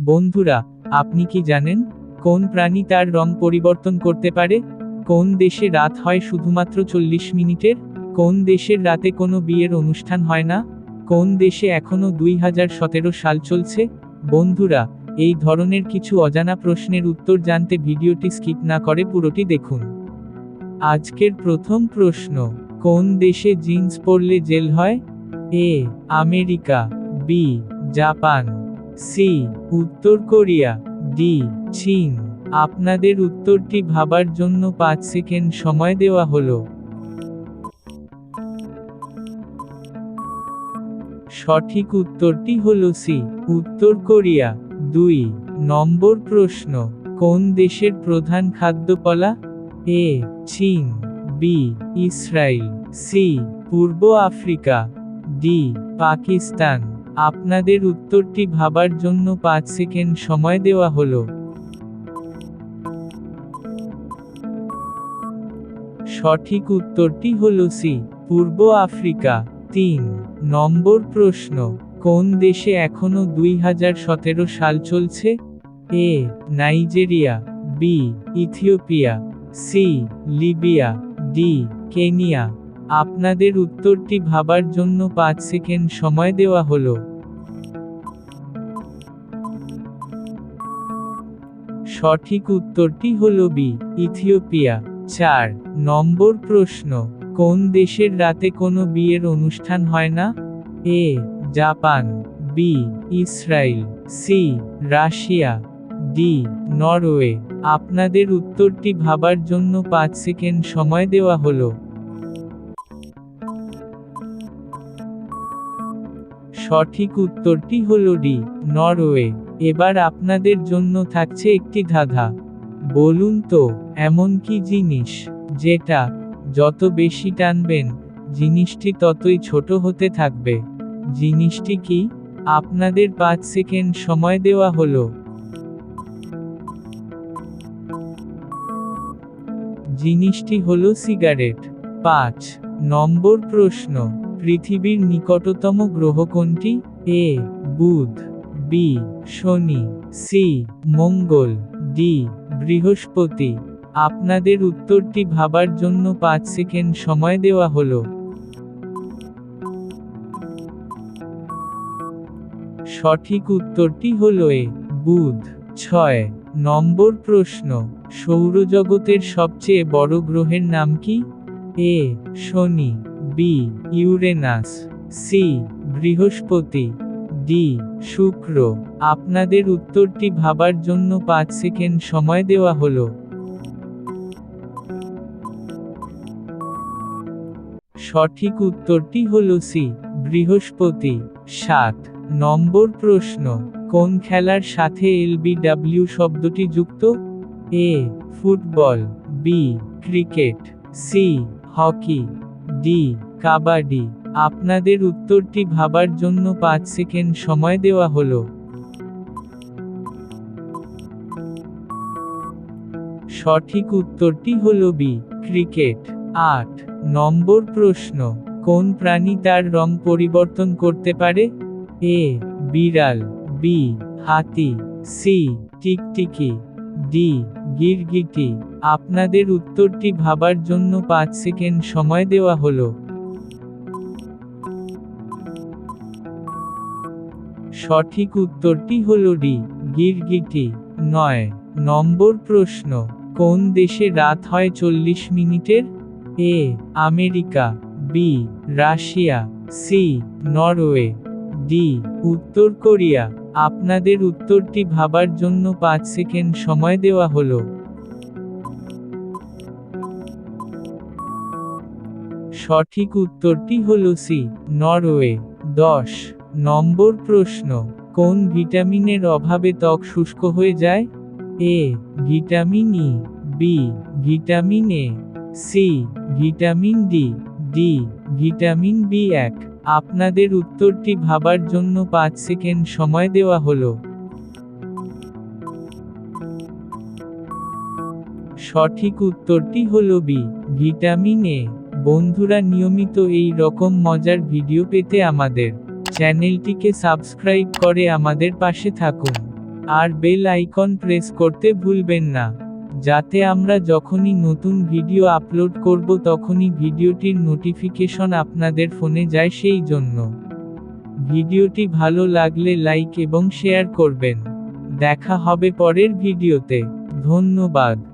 বন্ধুরা, আপনি কি জানেন কোন প্রাণী তার রং পরিবর্তন করতে পারে? কোন দেশে রাত হয় শুধুমাত্র 40 মিনিটের? কোন দেশের রাতে কোনো বিয়ের অনুষ্ঠান হয় না? কোন দেশে এখনো 2017 সাল চলছে? বন্ধুরা, এই ধরনের কিছু অজানা প্রশ্নের উত্তর জানতে ভিডিওটি স্কিপ না করে পুরোটি দেখুন। আজকের প্রথম প্রশ্ন, কোন দেশে জিন্স পরলে জেল হয়? A America, B Japan, C উত্তর কোরিয়া, ডি চীন। আপনাদের উত্তরটি ভাবার জন্য 5 সেকেন্ড সময় দেওয়া হলো। সঠিক উত্তরটি হলো সি উত্তর কোরিয়া। 2 নম্বর প্রশ্ন, কোন দেশের প্রধান খাদ্য কলা? এ চীন, বি ইসরায়েল, সি পূর্ব আফ্রিকা, ডি পাকিস্তান। আপনাদের উত্তরটি ভাবার জন্য 5 সেকেন্ড সময় দেওয়া হলো। সঠিক উত্তরটি হলো সি পূর্ব আফ্রিকা। 3 নম্বর প্রশ্ন, কোন দেশে এখনো 2017 সাল চলছে? A Nigeria, B Ethiopia, C Libya, D Kenya. আপনাদের উত্তরটি ভাবার জন্য 5 সেকেন্ড সময় দেওয়া হলো। সঠিক উত্তরটি হলো বি ইথিওপিয়া। 4 নম্বর প্রশ্ন, কোন দেশের রাতে কোনো বিয়ের অনুষ্ঠান হয় না? A Japan, B Israel, C Russia, D Norway. আপনাদের উত্তরটি ভাবার জন্য 5 সেকেন্ড সময় দেওয়া হলো। সঠিক উত্তরটি হলো ডি নরওয়ে। এবার আপনাদের জন্য থাকছে একটি ধাঁধা। বলুন তো, এমন কি জিনিস যেটা যত বেশি টানবেন জিনিসটি ততই ছোট হতে থাকবে? জিনিসটি কি? আপনাদের 5 সেকেন্ড সময় দেওয়া হলো। জিনিসটি হলো সিগারেট। 5 নম্বর প্রশ্ন, পৃথিবীর নিকটতম গ্রহ কোনটি? এ বুধ, বি শনি, সি মঙ্গল, ডি বৃহস্পতি। আপনাদের উত্তরটি ভাবার জন্য 5 সেকেন্ড সময় দেওয়া হলো। সঠিক উত্তরটি হলো এ বুধ। 6 নম্বর প্রশ্ন, সৌরজগতের সবচেয়ে বড় গ্রহের নাম কি? এ শনি, বি ইউরেনাস, সি বৃহস্পতি, ডি শুক্র। আপনাদের উত্তরটি ভাবার জন্য 5 সেকেন্ড সময় দেওয়া হলো। সঠিক উত্তরটি হলো সি বৃহস্পতি। 7 নম্বর প্রশ্ন, কোন খেলার সাথে LBW শব্দটি যুক্ত? A football, B cricket, C hockey, D kabaddi. আপনাদের উত্তরটি ভাবার জন্য 5 সেকেন্ড সময় দেওয়া হলো। সঠিক উত্তরটি হলো বি ক্রিকেট। 8 নম্বর প্রশ্ন, কোন প্রাণী তার রং পরিবর্তন করতে পারে? এ বিড়াল, বি হাতি, সি টিকটিকি, ডি গিরগিটি। আপনাদের উত্তরটি ভাবার জন্য 5 সেকেন্ড সময় দেওয়া হলো। সঠিক উত্তরটি হলো ডি গিরগিটি। 9 নম্বর প্রশ্ন, কোন দেশে রাত হয় 40 মিনিটের? A America, B Russia, C Norway, D উত্তর কোরিয়া। আপনাদের উত্তরটি ভাবার জন্য 5 সেকেন্ড সময় দেওয়া হলো। সঠিক উত্তরটি হলো সি নরওয়ে। 10 নম্বর প্রশ্ন, কোন ভিটামিনের অভাবে ত্বক শুষ্ক হয়ে যায়? A vitamin E, B vitamin A, C vitamin D, D vitamin B one. আপনাদের উত্তরটি ভাবার জন্য 5 সেকেন্ড সময় দেওয়া হলো। সঠিক উত্তরটি হলো বি ভিটামিন এ। বন্ধুরা, নিয়মিত এই রকম মজার ভিডিও পেতে আমাদের চ্যানেলটিকে সাবস্ক্রাইব করে আমাদের পাশে থাকুন। আর বেল আইকন প্রেস করতে ভুলবেন না, যাতে আমরা যখনই নতুন ভিডিও আপলোড করব তখনই ভিডিওটির নোটিফিকেশন আপনাদের ফোনে যায়। সেই জন্য ভিডিওটি ভালো লাগলে লাইক এবং শেয়ার করবেন। দেখা হবে পরের ভিডিওতে। ধন্যবাদ।